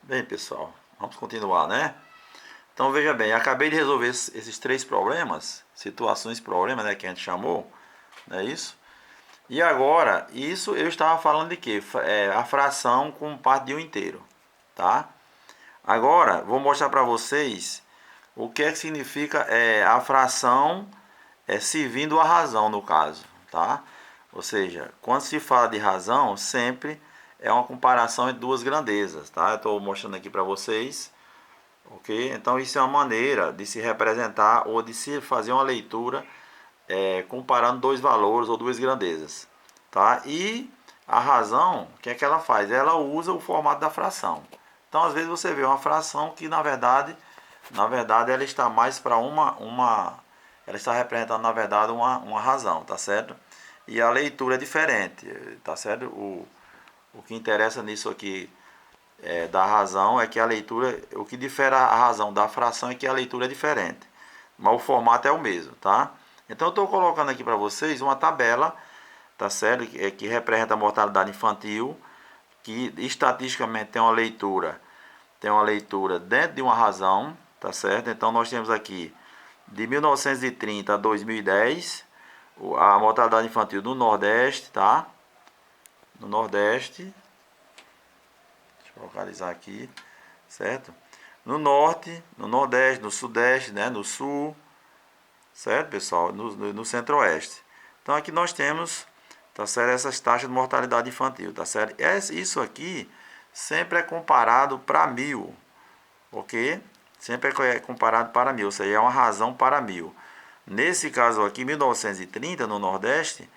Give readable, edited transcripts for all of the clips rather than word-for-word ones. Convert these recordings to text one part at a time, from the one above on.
Bem, pessoal, vamos continuar, né? Então, veja bem, acabei de resolver esses três problemas, situações problema, né, que a gente chamou, não é isso? E agora, isso eu estava falando de quê? A fração com parte de um inteiro, tá? Agora, vou mostrar para vocês o que é que significa a fração servindo a razão, no caso, tá? Ou seja, quando se fala de razão, sempre é uma comparação entre duas grandezas, tá? Eu estou mostrando aqui para vocês. Ok? Então isso é uma maneira de se representar ou de se fazer uma leitura comparando dois valores ou duas grandezas. Tá? E a razão, o que é que ela faz? Ela usa o formato da fração. Então às vezes você vê uma fração que na verdade ela está mais para ela está representando na verdade uma razão, tá certo? E a leitura é diferente, tá certo? O que interessa nisso aqui da razão é que a leitura, o que difere a razão da fração é que a leitura é diferente, mas o formato é o mesmo, tá? Então eu estou colocando aqui para vocês uma tabela, tá certo? Que representa a mortalidade infantil, que estatisticamente tem uma leitura dentro de uma razão, tá certo? Então nós temos aqui de 1930 a 2010 a mortalidade infantil do Nordeste, tá? No Nordeste, deixa eu localizar aqui, certo? No norte, no nordeste, no sudeste, né, no sul, certo, pessoal? No centro-oeste. Então aqui nós temos, tá certo, essas taxas de mortalidade infantil, tá certo? Isso aqui sempre é comparado para 1000, ok? Sempre é comparado para 1000, ou seja, é uma razão para 1000. Nesse caso aqui, 1930, no Nordeste,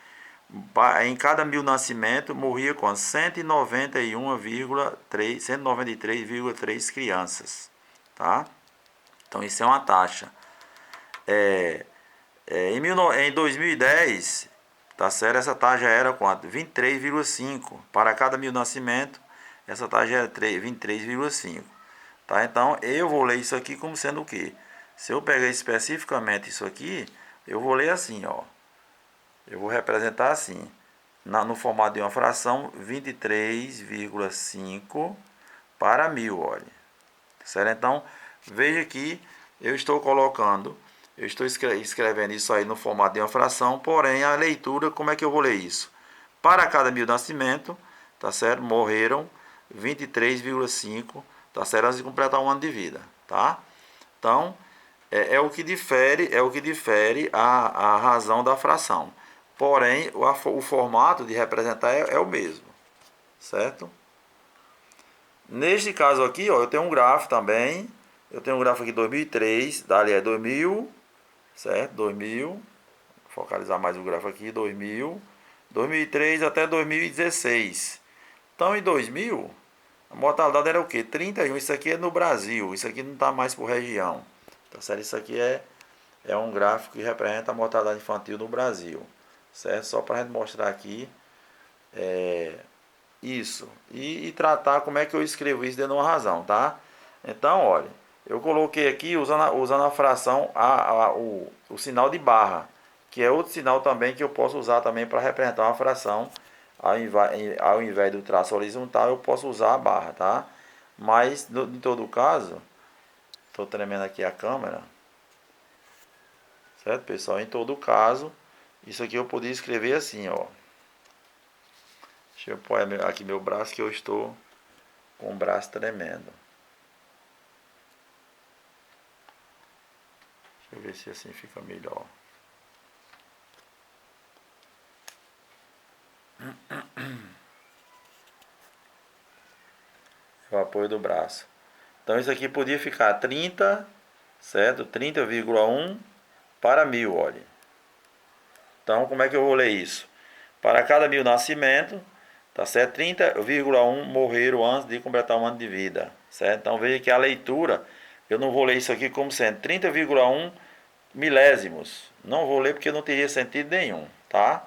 em cada 1000 nascimentos morria com 193,3 crianças, tá? Então isso é uma taxa. Em 2010, tá certo? Essa taxa era quanto? 23,5. Para cada 1000 nascimentos, essa taxa era 23,5. Tá? Então eu vou ler isso aqui como sendo o quê? Se eu pegar especificamente isso aqui, eu vou ler assim, ó. Eu vou representar assim, no formato de uma fração, 23,5 para 1000, olha. Certo? Então, veja que eu estou colocando, eu estou escrevendo isso aí no formato de uma fração, porém a leitura, como é que eu vou ler isso? Para cada 1000 nascimentos, tá certo? Morreram 23,5, tá certo? Antes de completar um ano de vida, tá? Então, é o que difere a razão da fração. Porém, o formato de representar é o mesmo, certo? Neste caso aqui, ó, eu tenho um gráfico também. Eu tenho um gráfico aqui 2003, dali é 2000, certo? 2000. Vou focalizar mais o gráfico aqui, 2000, 2003 até 2016. Então, em 2000, a mortalidade era o quê? 31. Isso aqui é no Brasil. Isso aqui não está mais por região. Tá certo? Isso aqui é um gráfico que representa a mortalidade infantil no Brasil. Certo? Só para a gente mostrar aqui isso. E tratar como é que eu escrevo isso dentro de uma razão, tá? Então, olha, eu coloquei aqui usando a fração, o sinal de barra, que é outro sinal também que eu posso usar também para representar uma fração. Ao invés do traço horizontal, eu posso usar a barra, tá? Mas, em todo caso, estou tremendo aqui a câmera, certo, pessoal? Em todo caso, isso aqui eu podia escrever assim, ó. Deixa eu pôr aqui meu braço que eu estou com o braço tremendo. Deixa eu ver se assim fica melhor. O apoio do braço. Então isso aqui podia ficar 30, certo? 30,1 para 1000, olha. Então como é que eu vou ler isso? Para cada 1000 nascimentos, tá certo? 30,1 morreram antes de completar um ano de vida, certo? Então veja que a leitura, eu não vou ler isso aqui como sendo 30,1 milésimos. Não vou ler porque não teria sentido nenhum, tá?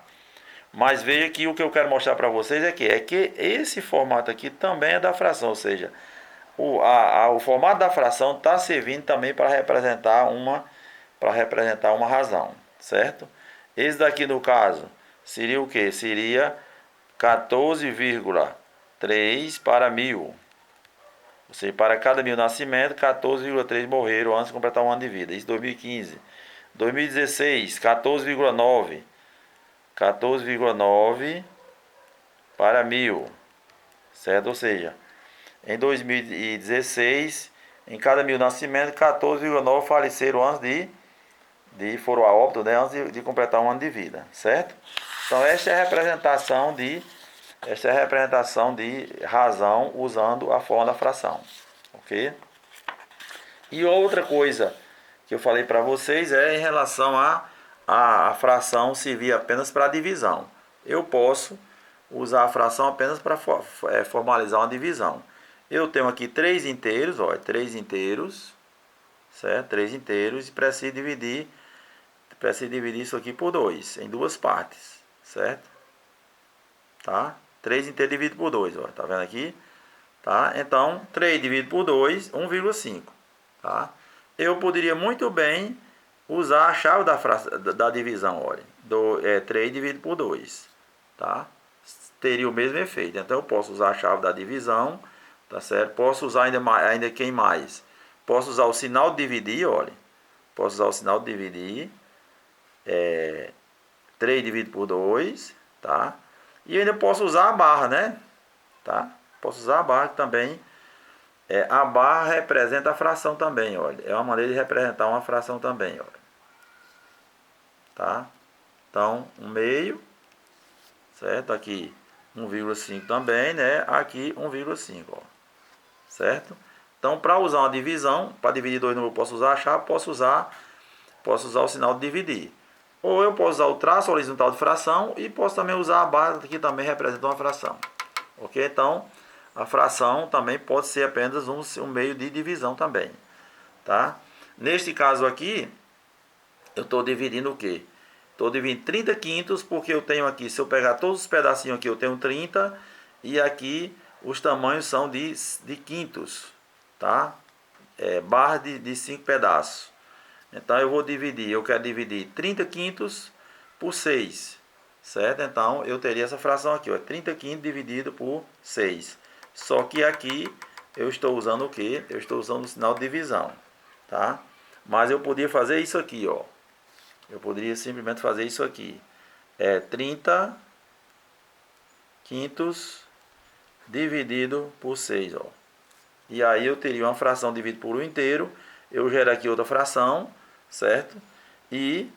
Mas veja que o que eu quero mostrar para vocês é que esse formato aqui também é da fração, ou seja, o formato da fração está servindo também para representar uma razão, certo? Esse daqui no caso seria o que? Seria 14,3 para 1000. Ou seja, para cada 1.000 nascimentos, 14,3 morreram antes de completar um ano de vida. Isso em 2015. 2016, 14,9. 14,9 para 1.000. Certo? Ou seja, em 2016, em cada 1.000 nascimentos, 14,9 faleceram antes foram a óbito, né, antes de completar um ano de vida, certo? Então esta é a representação de razão usando a forma da fração, ok? E outra coisa que eu falei para vocês é em relação a fração servir apenas para divisão. Eu posso usar a fração apenas para formalizar uma divisão. Eu tenho aqui 3 inteiros, ó, 3 inteiros, certo? 3 inteiros, e preciso dividir isso aqui por 2, em duas partes, certo? Tá? 3 inteiros dividido por 2, ó, tá vendo aqui? Tá? Então, 3 dividido por 2, 1,5, tá? Eu poderia muito bem usar a chave da divisão, olha, 3 dividido por 2, tá? Teria o mesmo efeito. Então, eu posso usar a chave da divisão, tá certo? Posso usar ainda quem mais? Posso usar o sinal de dividir, olha. Posso usar o sinal de dividir. 3 dividido por 2, tá? E ainda posso usar a barra, né? Tá? Posso usar a barra também. A barra representa a fração também, olha. É uma maneira de representar uma fração também, olha. Tá? Então, 1/2, certo? Aqui 1,5 também, né? Aqui 1,5, ó. Certo? Então, para usar uma divisão, para dividir dois números, posso usar a chave, posso usar o sinal de dividir. Ou eu posso usar o traço horizontal de fração e posso também usar a barra que também representa uma fração. Ok? Então, a fração também pode ser apenas um meio de divisão também. Tá? Neste caso aqui, eu estou dividindo o quê? Estou dividindo 30 quintos, porque eu tenho aqui, se eu pegar todos os pedacinhos aqui, eu tenho 30, e aqui os tamanhos são de quintos, tá? Barra de 5 pedaços. Então eu vou dividir, eu quero dividir 30 quintos por 6, certo? Então eu teria essa fração aqui, ó, 30 quintos dividido por 6. Só que aqui eu estou usando o quê? Eu estou usando o sinal de divisão, tá? Mas eu podia fazer isso aqui, ó. Eu poderia simplesmente fazer isso aqui. 30 quintos dividido por 6, ó. E aí eu teria uma fração dividida por 1 inteiro. Eu gero aqui outra fração, certo? E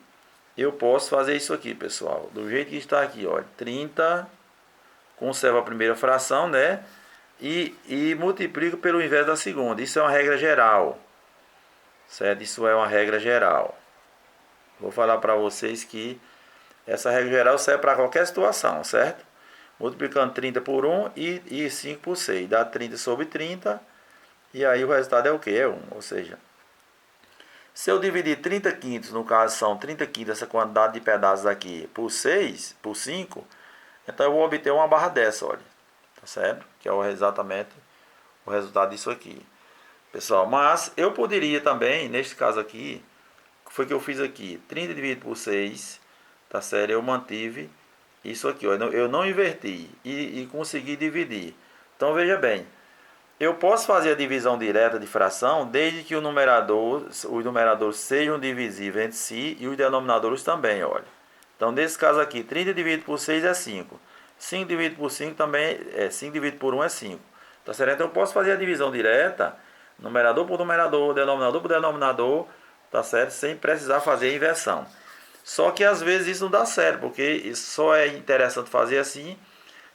eu posso fazer isso aqui, pessoal. Do jeito que está aqui, ó. 30, conserva a primeira fração, né? E multiplico pelo inverso da segunda. Isso é uma regra geral, certo? Isso é uma regra geral. Vou falar para vocês que essa regra geral serve para qualquer situação, certo? Multiplicando 30 por 1 e 5 por 6. Dá 30 sobre 30. E aí o resultado é o que? É 1. Ou seja, se eu dividir 30 quintos, no caso são 30 quintos, essa quantidade de pedaços aqui, por 6, por 5, então eu vou obter uma barra dessa, olha. Tá certo? Que é exatamente o resultado disso aqui. Pessoal, mas eu poderia também, neste caso aqui, foi que eu fiz aqui, 30 dividido por 6, tá certo? Eu mantive isso aqui, ó, eu não inverti e consegui dividir. Então veja bem, eu posso fazer a divisão direta de fração desde que os numeradores sejam divisíveis entre si e os denominadores também, olha. Então nesse caso aqui, 30 dividido por 6 é 5. 5 dividido por 5 também 5 dividido por 1 é 5. Tá certo? Então eu posso fazer a divisão direta, numerador por numerador, denominador por denominador, tá certo? Sem precisar fazer a inversão. Só que às vezes isso não dá certo, porque só é interessante fazer assim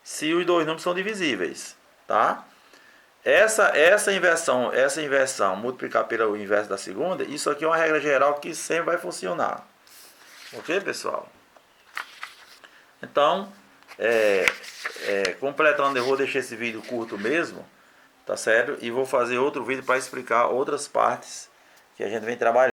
se os dois números são divisíveis, tá? Essa inversão multiplicar pelo inverso da segunda, isso aqui é uma regra geral que sempre vai funcionar. Ok, pessoal? Então, completando, eu vou deixar esse vídeo curto mesmo, tá certo? E vou fazer outro vídeo para explicar outras partes que a gente vem trabalhando.